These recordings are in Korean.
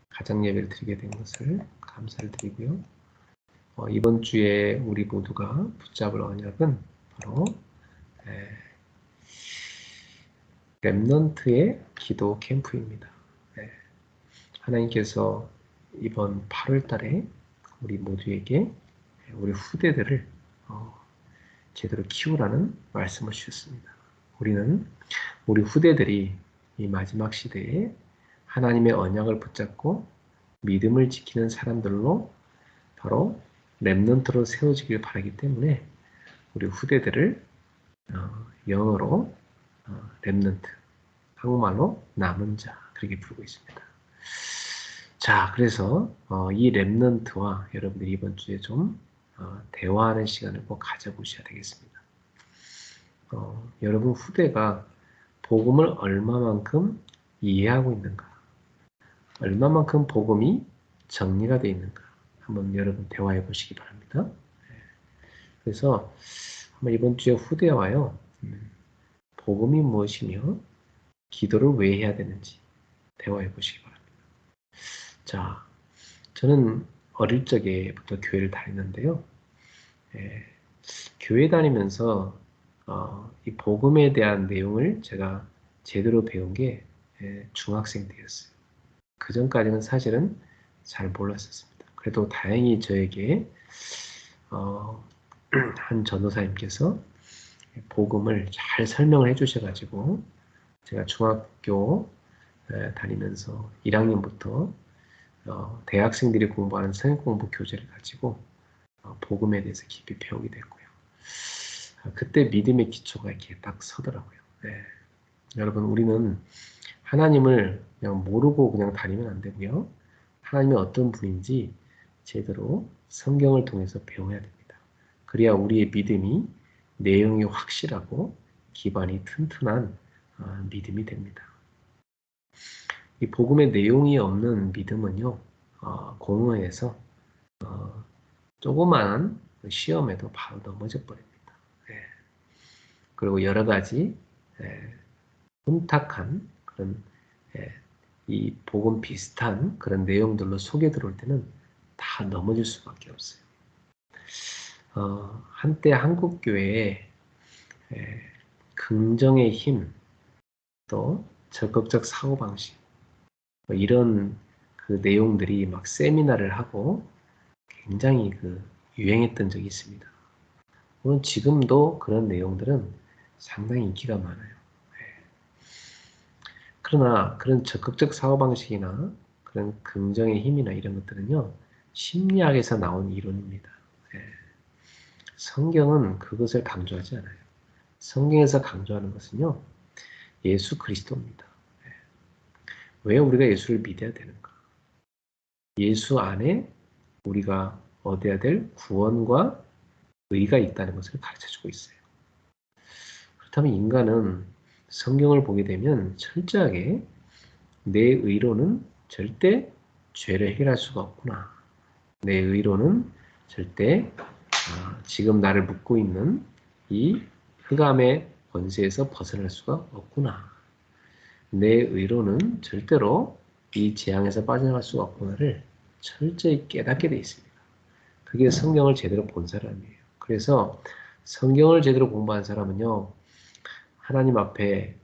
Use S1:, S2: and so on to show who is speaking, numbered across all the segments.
S1: 가정 예배를 드리게 된 것을 감사를 드리고요. 이번 주에 우리 모두가 붙잡을 언약은 바로 렘넌트의 기도 캠프입니다. 하나님께서 이번 8월 달에 우리 모두에게 우리 후대들을 제대로 키우라는 말씀을 주셨습니다. 우리는 우리 후대들이 이 마지막 시대에 하나님의 언약을 붙잡고 믿음을 지키는 사람들로 바로 렘넌트로 세워지길 바라기 때문에 우리 후대들을 영어로 렘넌트, 한국말로 남은 자 그렇게 부르고 있습니다. 자, 그래서 이 렘넌트와 여러분들이 이번 주에 좀 대화하는 시간을 꼭 가져보셔야 되겠습니다. 여러분 후대가 복음을 얼마만큼 이해하고 있는가, 얼마만큼 복음이 정리가 되어 있는가 한번 여러분 대화해 보시기 바랍니다. 그래서 한번 이번 주에 후대와요, 복음이 무엇이며 기도를 왜 해야 되는지 대화해 보시기 바랍니다. 자, 저는 어릴 적에부터 교회를 다녔는데요. 교회 다니면서 이 복음에 대한 내용을 제가 제대로 배운 게 중학생 때였어요. 그 전까지는 사실은 잘 몰랐었습니다. 그래도 다행히 저에게 한 전도사님께서 복음을 잘 설명을 해주셔가지고 제가 중학교 다니면서 1학년부터 대학생들이 공부하는 성경공부 교재를 가지고 복음에 대해서 깊이 배우게 됐고요. 그때 믿음의 기초가 이렇게 딱 서더라고요. 여러분, 우리는 하나님을 그냥 모르고 그냥 다니면 안 되고요. 하나님이 어떤 분인지 제대로 성경을 통해서 배워야 됩니다. 그래야 우리의 믿음이 내용이 확실하고 기반이 튼튼한 믿음이 됩니다. 이 복음의 내용이 없는 믿음은요, 공허해서 조그마한 시험에도 바로 넘어져 버립니다. 그리고 여러 가지 혼탁한 그런 이 복음 비슷한 그런 내용들로 속에 들어올 때는 다 넘어질 수밖에 없어요. 한때 한국 교회에 긍정의 힘, 또 적극적 사고방식 이런 그 내용들이 막 세미나를 하고 굉장히 유행했던 적이 있습니다. 물론 지금도 그런 내용들은 상당히 인기가 많아요. 그러나 그런 적극적 사고방식이나 그런 긍정의 힘이나 이런 것들은요, 심리학에서 나온 이론입니다. 성경은 그것을 강조하지 않아요. 성경에서 강조하는 것은요, 예수 그리스도입니다. 왜 우리가 예수를 믿어야 되는가? 예수 안에 우리가 얻어야 될 구원과 의가 있다는 것을 가르쳐주고 있어요. 그렇다면 인간은 성경을 보게 되면 철저하게 내 의로는 절대 죄를 해결할 수가 없구나. 내 의로는 절대 지금 나를 묶고 있는 이 흑암의 권세에서 벗어날 수가 없구나. 내 의로는 절대로 이 재앙에서 빠져나갈 수가 없구나를 철저히 깨닫게 되어 있습니다. 그게 성경을 제대로 본 사람이에요. 그래서 성경을 제대로 공부한 사람은요, 하나님 앞에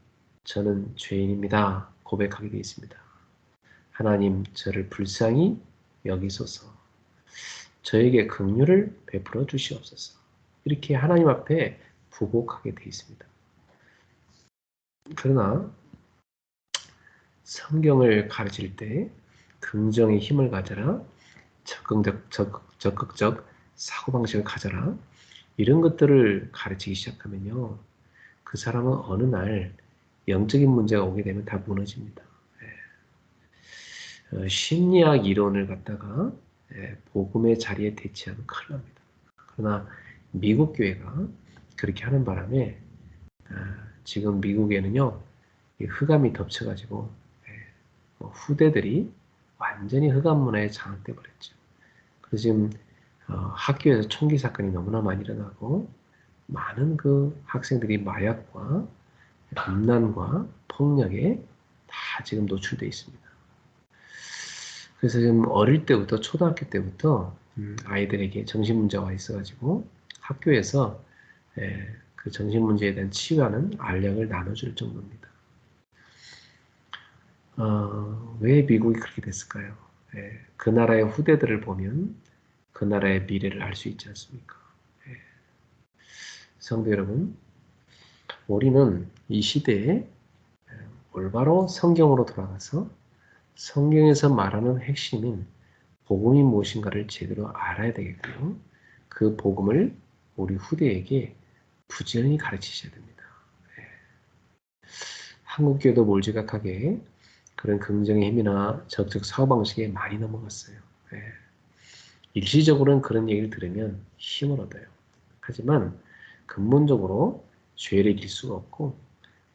S1: 저는 죄인입니다 고백하게 되어 있습니다. 하나님, 저를 불쌍히 여기소서. 저에게 긍휼을 베풀어 주시옵소서. 이렇게 하나님 앞에 부복하게 되어 있습니다. 그러나 성경을 가르칠 때 긍정의 힘을 가져라, 적극적 사고방식을 가져라, 이런 것들을 가르치기 시작하면요, 그 사람은 어느 날 영적인 문제가 오게 되면 다 무너집니다. 심리학 이론을 갖다가 복음의 자리에 대치하면 큰일 납니다. 그러나 미국 교회가 그렇게 하는 바람에 지금 미국에는요, 흑암이 덮쳐가지고 후대들이 완전히 흑암 문화에 장악돼 버렸죠. 그래서 지금 학교에서 총기 사건이 너무나 많이 일어나고 많은 학생들이 마약과 음란과 폭력에 다 지금 노출되어 있습니다. 그래서 지금 어릴 때부터 초등학교 때부터 아이들에게 정신 문제가 있어가지고 학교에서 그 정신 문제에 대한 치유하는 알약을 나눠줄 정도입니다. 왜 미국이 그렇게 됐을까요? 그 나라의 후대들을 보면 그 나라의 미래를 알 수 있지 않습니까? 성도 여러분, 우리는 이 시대에 올바로 성경으로 돌아가서 성경에서 말하는 핵심인 복음이 무엇인가를 제대로 알아야 되겠고요. 그 복음을 우리 후대에게 부지런히 가르치셔야 됩니다. 한국교회도 몰지각하게 그런 긍정의 힘이나 적적 사고방식에 많이 넘어갔어요. 일시적으로는 그런 얘기를 들으면 힘을 얻어요. 하지만 근본적으로 죄를 이길 수가 없고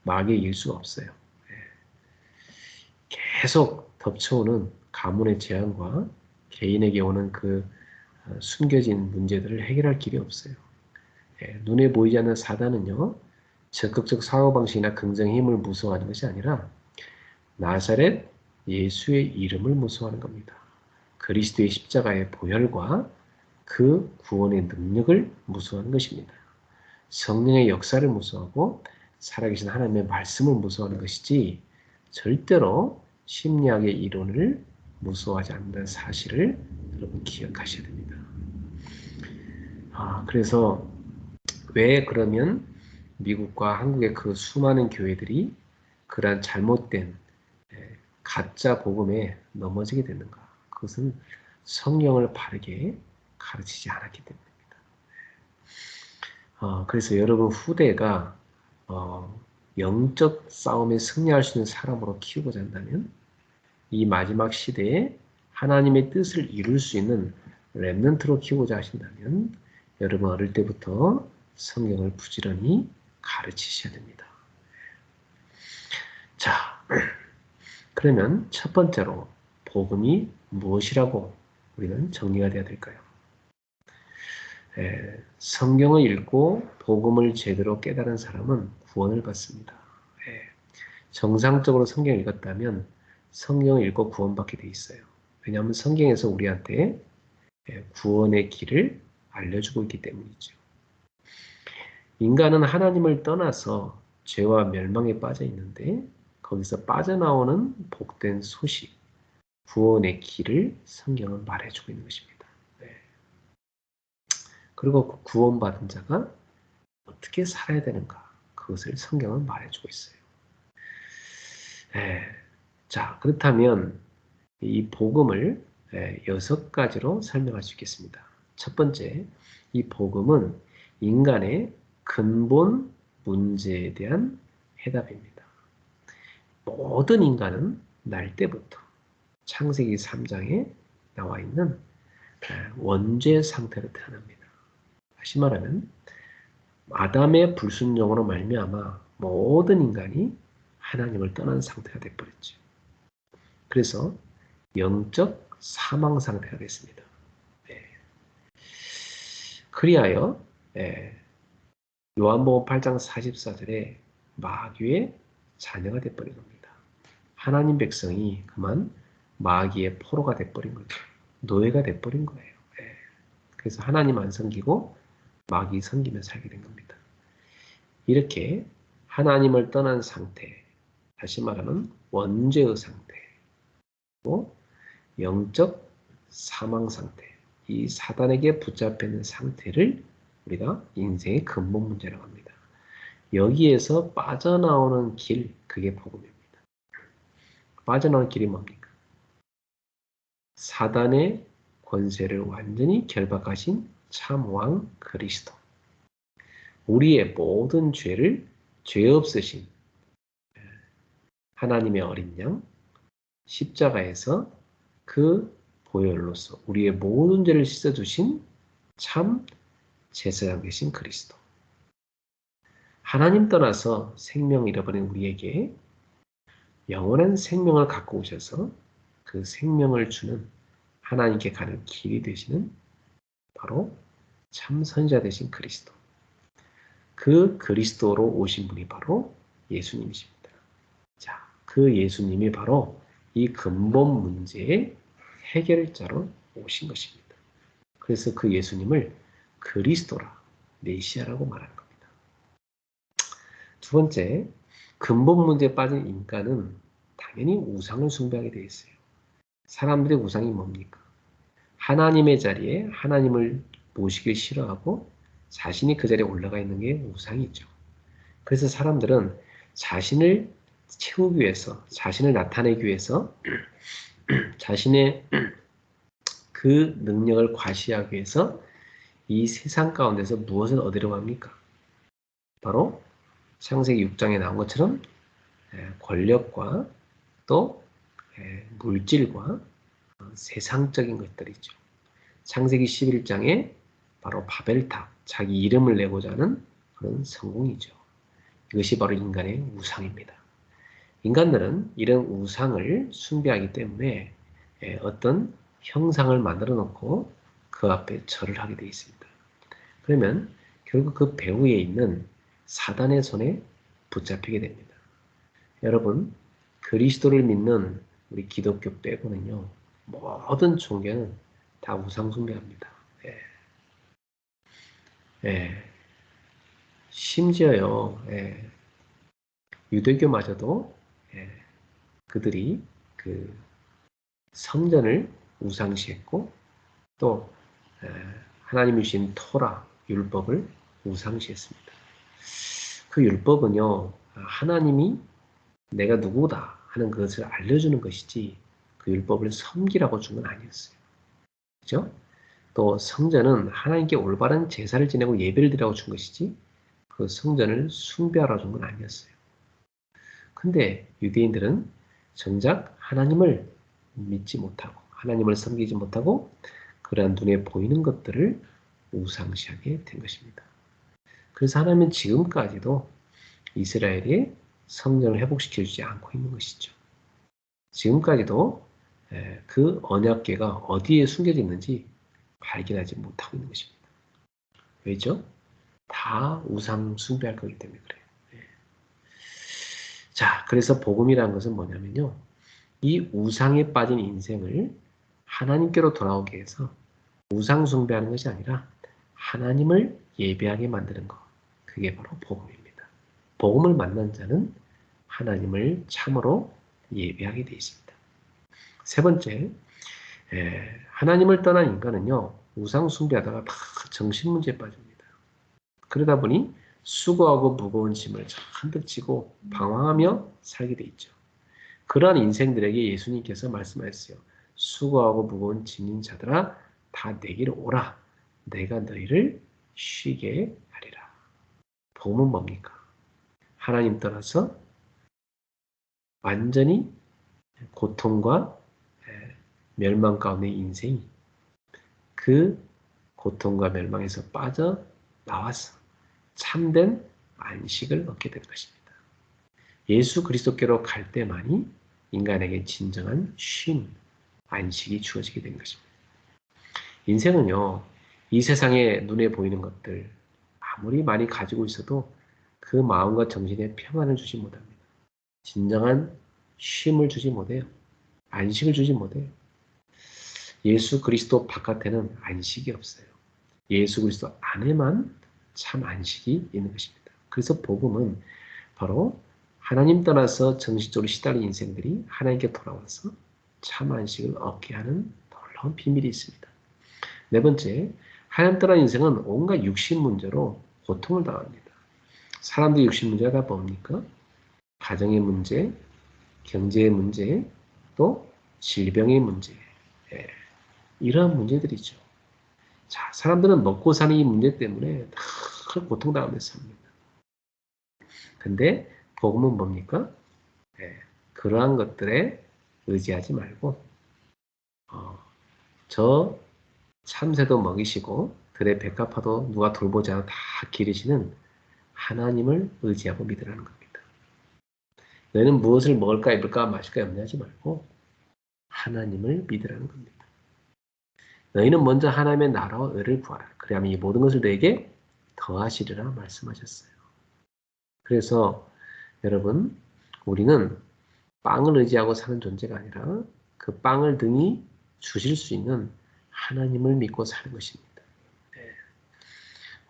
S1: 마귀를 이길 수가 없어요. 계속 덮쳐오는 가문의 재앙과 개인에게 오는 그 숨겨진 문제들을 해결할 길이 없어요. 눈에 보이지 않는 사단은요, 적극적 사고방식이나 긍정의 힘을 무서워하는 것이 아니라 나사렛 예수의 이름을 무서워하는 겁니다. 그리스도의 십자가의 보혈과 그 구원의 능력을 무서워하는 것입니다. 성령의 역사를 무서워하고 살아계신 하나님의 말씀을 무서워하는 것이지 절대로 심리학의 이론을 무서워하지 않는다는 사실을 여러분 기억하셔야 됩니다. 그래서 왜 그러면 미국과 한국의 그 수많은 교회들이 그러한 잘못된 가짜 복음에 넘어지게 됐는가? 그것은 성경을 바르게 가르치지 않았기 때문입니다. 그래서 여러분 후대가 영적 싸움에 승리할 수 있는 사람으로 키우고자 한다면 이 마지막 시대에 하나님의 뜻을 이룰 수 있는 렘넌트로 키우고자 하신다면 여러분 어릴 때부터 성경을 부지런히 가르치셔야 됩니다. 자, 그러면 첫 번째로 복음이 무엇이라고 우리는 정리가 돼야 될까요? 성경을 읽고 복음을 제대로 깨달은 사람은 구원을 받습니다. 정상적으로 성경을 읽었다면 성경을 읽고 구원받게 돼 있어요. 왜냐하면 성경에서 우리한테 구원의 길을 알려주고 있기 때문이죠. 인간은 하나님을 떠나서 죄와 멸망에 빠져 있는데 거기서 빠져나오는 복된 소식, 구원의 길을 성경은 말해주고 있는 것입니다. 그리고 그 구원받은 자가 어떻게 살아야 되는가, 그것을 성경은 말해주고 있어요. 자, 그렇다면 이 복음을 6가지로 설명할 수 있겠습니다. 첫 번째, 이 복음은 인간의 근본 문제에 대한 해답입니다. 모든 인간은 날 때부터 창세기 3장에 나와 있는 원죄 상태로 태어납니다. 다시 말하면 아담의 불순종으로 말미암아 모든 인간이 하나님을 떠난 상태가 되어버렸죠. 그래서 영적 사망 상태가 됐습니다. 그리하여 요한복음 8장 44절에 마귀의 자녀가 되어버린 겁니다. 하나님 백성이 그만 마귀의 포로가 되어버린 거죠. 노예가 되어버린 거예요. 그래서 하나님 안 섬기고 마귀 섬기며 살게 된 겁니다. 이렇게 하나님을 떠난 상태, 다시 말하면 원죄의 상태, 또 영적 사망 상태, 이 사단에게 붙잡혀 있는 상태를 우리가 인생의 근본 문제라고 합니다. 여기에서 빠져나오는 길, 그게 복음입니다. 빠져나오는 길이 뭡니까? 사단의 권세를 완전히 결박하신 참왕 그리스도. 우리의 모든 죄를 죄 없으신 하나님의 어린 양, 십자가에서 그 보혈로서 우리의 모든 죄를 씻어주신 참 제사장 되신 그리스도. 하나님 떠나서 생명을 잃어버린 우리에게 영원한 생명을 갖고 오셔서 그 생명을 주는 하나님께 가는 길이 되시는 바로 참 선지자 되신 그리스도. 그 그리스도로 오신 분이 바로 예수님이십니다. 자, 그 예수님이 바로 이 근본 문제의 해결자로 오신 것입니다. 그래서 그 예수님을 그리스도라, 메시아라고 말하는 겁니다. 두 번째, 근본 문제에 빠진 인간은 당연히 우상을 숭배하게 되어 있어요. 사람들의 우상이 뭡니까? 하나님의 자리에 하나님을 모시길 싫어하고 자신이 그 자리에 올라가 있는 게 우상이죠. 그래서 사람들은 자신을 채우기 위해서, 자신을 나타내기 위해서 자신의 그 능력을 과시하기 위해서 이 세상 가운데서 무엇을 얻으려고 합니까? 바로 창세기 6장에 나온 것처럼 권력과 또 물질과 세상적인 것들이죠. 창세기 11장에 바로 바벨탑, 자기 이름을 내고자 하는 그런 성공이죠. 이것이 바로 인간의 우상입니다. 인간들은 이런 우상을 숭배하기 때문에 어떤 형상을 만들어 놓고 그 앞에 절을 하게 되어 있습니다. 그러면 결국 그 배후에 있는 사단의 손에 붙잡히게 됩니다. 여러분, 그리스도를 믿는 우리 기독교 빼고는요, 모든 종교는 다 우상 숭배합니다. 심지어요, 유대교마저도 그들이 그 성전을 우상시했고 또 하나님이 주신 토라, 율법을 우상시했습니다. 그 율법은요, 하나님이 내가 누구다 하는 것을 알려주는 것이지 그 율법을 섬기라고 준 건 아니었어요. 그죠? 또 성전은 하나님께 올바른 제사를 지내고 예배를 드리라고 준 것이지 그 성전을 숭배하라 준 건 아니었어요. 근데 유대인들은 정작 하나님을 믿지 못하고 하나님을 섬기지 못하고 그러한 눈에 보이는 것들을 우상시하게 된 것입니다. 그래서 하나님은 지금까지도 이스라엘의 성전을 회복시켜주지 않고 있는 것이죠. 지금까지도 그 언약궤가 어디에 숨겨져 있는지 발견하지 못하고 있는 것입니다. 왜죠? 다 우상 숭배할 거기 때문에 그래요. 자, 그래서 복음이라는 것은 뭐냐면요. 이 우상에 빠진 인생을 하나님께로 돌아오게 해서 우상 숭배하는 것이 아니라 하나님을 예배하게 만드는 것. 그게 바로 복음입니다. 복음을 만난 자는 하나님을 참으로 예배하게 되어 있습니다. 세 번째, 하나님을 떠난 인간은요. 우상 숭배하다가 다 정신 문제에 빠집니다. 그러다 보니 수고하고 무거운 짐을 잔뜩 지고 방황하며 살게 돼 있죠. 그러한 인생들에게 예수님께서 말씀하셨어요. 수고하고 무거운 짐인 자들아 다 내게로 오라. 내가 너희를 쉬게 하리라. 복음은 뭡니까? 하나님 떠나서 완전히 고통과 멸망 가운데 인생이 그 고통과 멸망에서 빠져나와서 참된 안식을 얻게 된 것입니다. 예수 그리스도께로 갈 때만이 인간에게 진정한 쉼, 안식이 주어지게 된 것입니다. 인생은요, 이 세상에 눈에 보이는 것들 아무리 많이 가지고 있어도 그 마음과 정신에 평안을 주지 못합니다. 진정한 쉼을 주지 못해요. 안식을 주지 못해요. 예수 그리스도 바깥에는 안식이 없어요. 예수 그리스도 안에만 참 안식이 있는 것입니다. 그래서 복음은 바로 하나님 떠나서 정신적으로 시달린 인생들이 하나님께 돌아와서 참 안식을 얻게 하는 놀라운 비밀이 있습니다. 네 번째, 하나님 떠난 인생은 온갖 육신 문제로 고통을 당합니다. 사람들의 육신 문제가 뭡니까? 가정의 문제, 경제의 문제, 또 질병의 문제, 이러한 문제들이죠. 자, 사람들은 먹고 사는 이 문제 때문에 큰 고통당하면서 삽니다. 근데 복음은 뭡니까? 그러한 것들에 의지하지 말고 저 참새도 먹이시고 들의 백합화도 누가 돌보지 않아 다 기르시는 하나님을 의지하고 믿으라는 겁니다. 너희는 무엇을 먹을까 입을까 마실까 염려하지 말고 하나님을 믿으라는 겁니다. 너희는 먼저 하나님의 나라와 의를 구하라. 그래야만 이 모든 것을 너에게 더하시리라 말씀하셨어요. 그래서 여러분, 우리는 빵을 의지하고 사는 존재가 아니라 그 빵을 등이 주실 수 있는 하나님을 믿고 사는 것입니다. 네.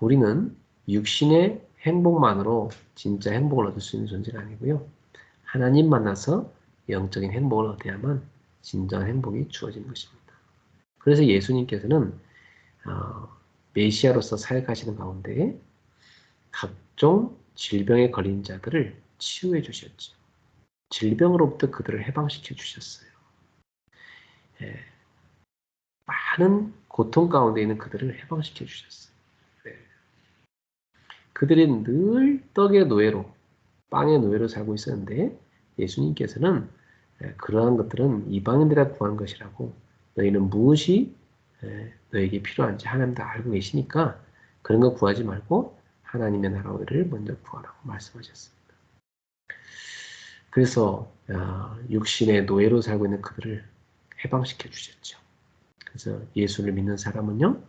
S1: 우리는 육신의 행복만으로 진짜 행복을 얻을 수 있는 존재가 아니고요. 하나님 만나서 영적인 행복을 얻어야만 진정한 행복이 주어지는 것입니다. 그래서 예수님께서는 메시아로서 사역하시는 가운데 각종 질병에 걸린 자들을 치유해 주셨죠. 질병으로부터 그들을 해방시켜 주셨어요. 예, 많은 고통 가운데 있는 그들을 해방시켜 주셨어요. 네. 그들이 늘 떡의 노예로, 빵의 노예로 살고 있었는데 예수님께서는 그러한 것들은 이방인들에 구하는 것이라고 너희는 무엇이 너에게 필요한지 하나님 다 알고 계시니까 그런 거 구하지 말고 하나님의 나라를 먼저 구하라고 말씀하셨습니다. 그래서 육신의 노예로 살고 있는 그들을 해방시켜 주셨죠. 그래서 예수를 믿는 사람은요,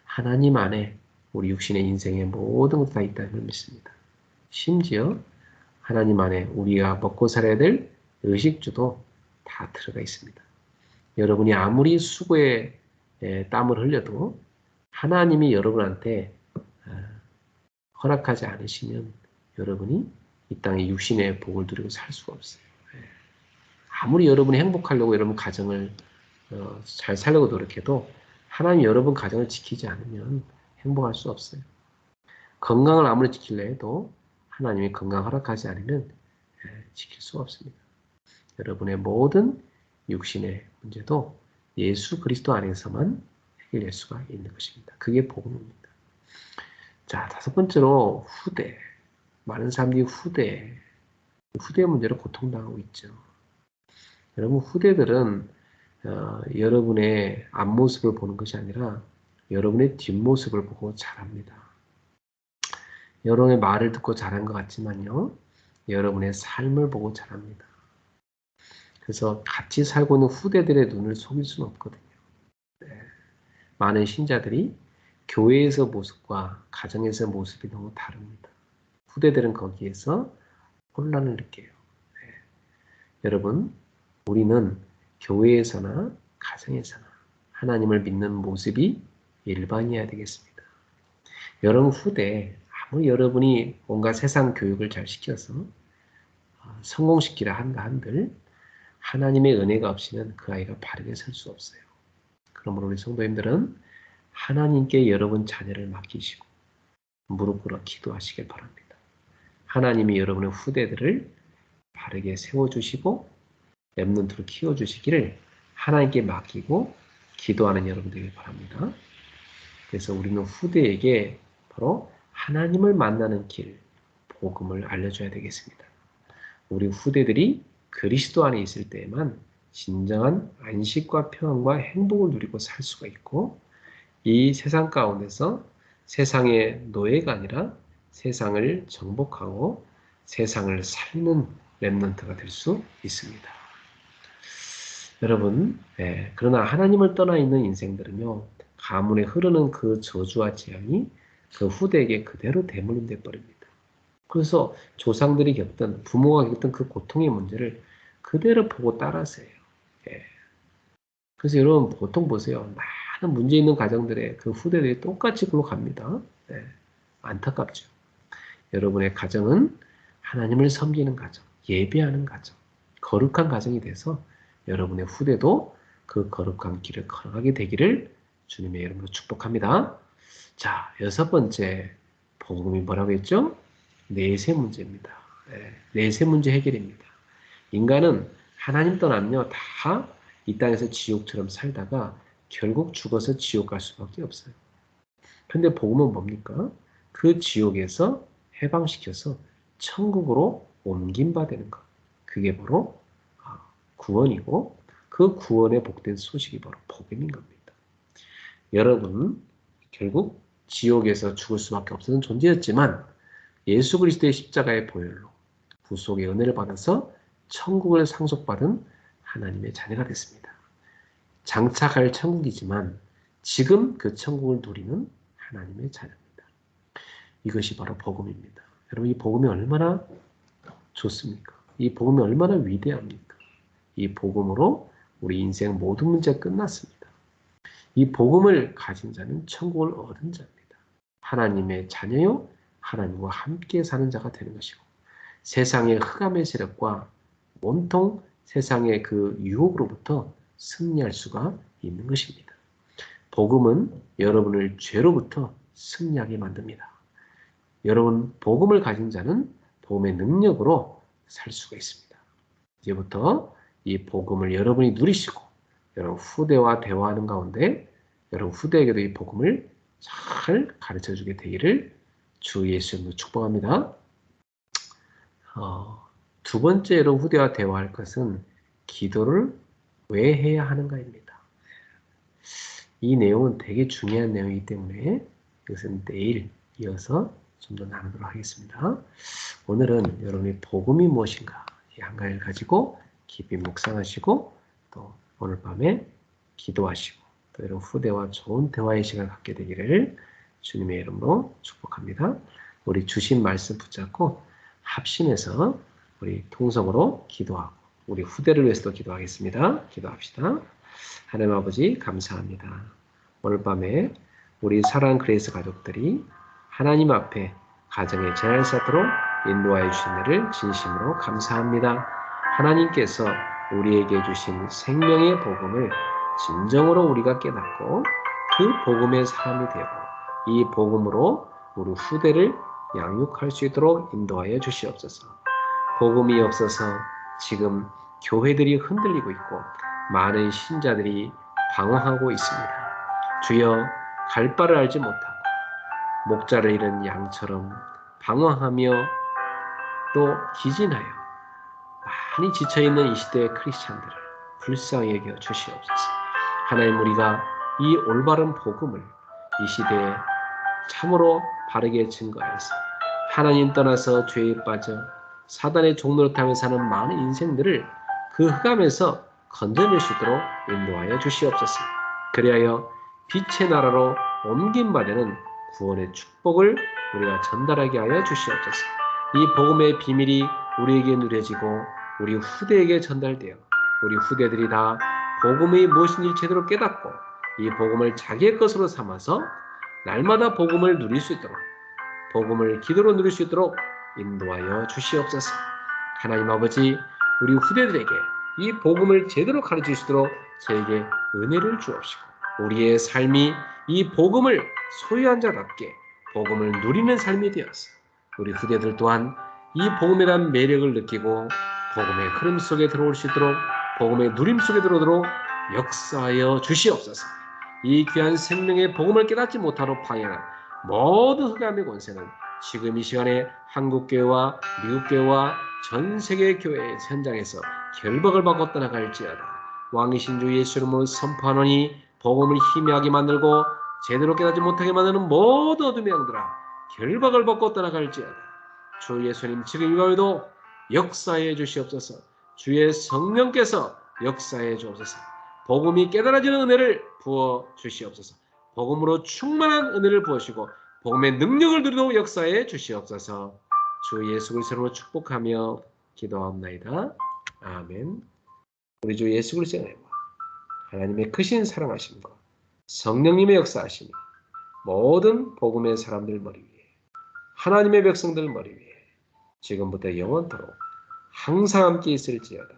S1: 하나님 안에 우리 육신의 인생의 모든 것이 다 있다는 걸 믿습니다. 심지어 하나님 안에 우리가 먹고 살아야 될 의식주도 다 들어가 있습니다. 여러분이 아무리 수고에 땀을 흘려도 하나님이 여러분한테 허락하지 않으시면 여러분이 이 땅에 육신의 복을 누리고 살 수가 없어요. 아무리 여러분이 행복하려고 여러분 가정을 잘 살려고 노력해도 하나님 여러분 가정을 지키지 않으면 행복할 수 없어요. 건강을 아무리 지키려 해도 하나님이 건강 허락하지 않으면 지킬 수가 없습니다. 여러분의 모든 육신의 문제도 예수 그리스도 안에서만 해결될 수가 있는 것입니다. 그게 복음입니다. 자, 다섯 번째로 후대. 많은 사람들이 후대 문제로 고통당하고 있죠. 여러분 후대들은 여러분의 앞모습을 보는 것이 아니라 여러분의 뒷모습을 보고 자랍니다. 여러분의 말을 듣고 자란 것 같지만요. 여러분의 삶을 보고 자랍니다. 그래서 같이 살고 있는 후대들의 눈을 속일 수는 없거든요. 네. 많은 신자들이 교회에서 모습과 가정에서 모습이 너무 다릅니다. 후대들은 거기에서 혼란을 느껴요. 네. 여러분, 우리는 교회에서나 가정에서나 하나님을 믿는 모습이 일반이어야 되겠습니다. 여러분 후대, 아무리 여러분이 뭔가 세상 교육을 잘 시켜서 성공시키려 한다 한들 하나님의 은혜가 없이는 그 아이가 바르게 설 수 없어요. 그러므로 우리 성도님들은 하나님께 여러분 자녀를 맡기시고 무릎 꿇어 기도하시길 바랍니다. 하나님이 여러분의 후대들을 바르게 세워주시고 렘넌트로 키워주시기를 하나님께 맡기고 기도하는 여러분들이길 바랍니다. 그래서 우리는 후대에게 바로 하나님을 만나는 길, 복음을 알려줘야 되겠습니다. 우리 후대들이 그리스도 안에 있을 때에만 진정한 안식과 평안과 행복을 누리고 살 수가 있고 이 세상 가운데서 세상의 노예가 아니라 세상을 정복하고 세상을 살리는 렘넌트가 될 수 있습니다. 여러분, 그러나 하나님을 떠나 있는 인생들은요, 가문에 흐르는 그 저주와 재앙이 그 후대에게 그대로 대물림돼 버립니다. 그래서 조상들이 겪던, 부모가 겪던 그 고통의 문제를 그대로 보고 따라서 해요. 그래서 여러분 보통 보세요. 많은 문제 있는 가정들의 그 후대들이 똑같이 글로 갑니다. 안타깝죠. 여러분의 가정은 하나님을 섬기는 가정, 예배하는 가정, 거룩한 가정이 돼서 여러분의 후대도 그 거룩한 길을 걸어가게 되기를 주님의 이름으로 축복합니다. 자, 여섯 번째 복음이 뭐라고 했죠? 내세 문제입니다. 내세 문제 해결입니다. 인간은 하나님 떠나면요 다 이 땅에서 지옥처럼 살다가 결국 죽어서 지옥 갈 수밖에 없어요. 그런데 복음은 뭡니까? 그 지옥에서 해방시켜서 천국으로 옮김받는 것. 그게 바로 구원이고 그 구원의 복된 소식이 바로 복음인 겁니다. 여러분 결국 지옥에서 죽을 수밖에 없었던 존재였지만 예수 그리스도의 십자가의 보혈로 구속의 은혜를 받아서 천국을 상속받은 하나님의 자녀가 됐습니다. 장차 갈 천국이지만 지금 그 천국을 누리는 하나님의 자녀입니다. 이것이 바로 복음입니다. 여러분 이 복음이 얼마나 좋습니까? 이 복음이 얼마나 위대합니까? 이 복음으로 우리 인생 모든 문제가 끝났습니다. 이 복음을 가진 자는 천국을 얻은 자입니다. 하나님의 자녀요, 하나님과 함께 사는 자가 되는 것이고, 세상의 흑암의 세력과 온통 세상의 그 유혹으로부터 승리할 수가 있는 것입니다. 복음은 여러분을 죄로부터 승리하게 만듭니다. 여러분, 복음을 가진 자는 복음의 능력으로 살 수가 있습니다. 이제부터 이 복음을 여러분이 누리시고 여러분 후대와 대화하는 가운데 여러분 후대에게도 이 복음을 잘 가르쳐주게 되기를 주 예수님으로 축복합니다. 두 번째 여러분 후대와 대화할 것은 기도를 왜 해야 하는가입니다. 이 내용은 되게 중요한 내용이기 때문에 이것은 내일 이어서 좀 더 나누도록 하겠습니다. 오늘은 여러분이 복음이 무엇인가 이 한 가지를 가지고 깊이 묵상하시고 또 오늘 밤에 기도하시고 또 여러분 후대와 좋은 대화의 시간을 갖게 되기를 주님의 이름으로 축복합니다. 우리 주신 말씀 붙잡고 합심해서 우리 통성으로 기도하고 우리 후대를 위해서도 기도하겠습니다. 기도합시다. 하나님 아버지 감사합니다. 오늘 밤에 우리 사랑하는 그레이스 가족들이 하나님 앞에 가정의 재난을 쌓도록 인도하여 주신 일을 진심으로 감사합니다. 하나님께서 우리에게 주신 생명의 복음을 진정으로 우리가 깨닫고 그 복음의 사람이 되고 이 복음으로 우리 후대를 양육할 수 있도록 인도하여 주시옵소서. 복음이 없어서 지금 교회들이 흔들리고 있고 많은 신자들이 방황하고 있습니다. 주여 갈 바를 알지 못하고 목자를 잃은 양처럼 방황하며 또 기진하여 많이 지쳐있는 이 시대의 크리스찬들을 불쌍히 여겨 주시옵소서. 하나님 우리가 이 올바른 복음을 이 시대에 참으로 바르게 증거하여서 하나님 떠나서 죄에 빠져 사단의 종로를 타며 사는 많은 인생들을 그 흑암에서 건져낼 수 있도록 인도하여 주시옵소서. 그리하여 빛의 나라로 옮긴 바 되는 구원의 축복을 우리가 전달하게 하여 주시옵소서. 이 복음의 비밀이 우리에게 누려지고 우리 후대에게 전달되어 우리 후대들이 다 복음이 무엇인지 제대로 깨닫고 이 복음을 자기의 것으로 삼아서 날마다 복음을 누릴 수 있도록 복음을 기도로 누릴 수 있도록 인도하여 주시옵소서. 하나님 아버지 우리 후대들에게 이 복음을 제대로 가르칠 수 있도록 저에게 은혜를 주옵시고 우리의 삶이 이 복음을 소유한 자답게 복음을 누리는 삶이 되어서 우리 후대들 또한 이 복음에 대한 매력을 느끼고 복음의 흐름 속에 들어올 수 있도록 복음의 누림 속에 들어오도록 역사하여 주시옵소서. 이 귀한 생명의 복음을 깨닫지 못하도록 방해하는 모든 흑암의 권세는 지금 이 시간에 한국교회와 미국교회와 전 세계 교회의 현장에서 결박을 받고 떠나갈지어다. 왕이신 주 예수 이름으로 선포하노니 복음을 희미하게 만들고 제대로 깨닫지 못하게 만드는 모든 어둠의 영들아 결박을 받고 떠나갈지어다. 주 예수님 지금 이거에도 역사해 주시옵소서. 주의 성령께서 역사해 주옵소서. 복음이 깨달아지는 은혜를 부어 주시옵소서. 복음으로 충만한 은혜를 부으시고 복음의 능력을 누리도록 역사해 주시옵소서. 주 예수 그리스도로 축복하며 기도하옵나이다. 아멘. 우리 주 예수 그리스도의 은혜와 하나님의 크신 사랑하심과 성령님의 역사하심이 모든 복음의 사람들 머리 위에 하나님의 백성들 머리 위에 지금부터 영원토록 항상 함께 있을지어다.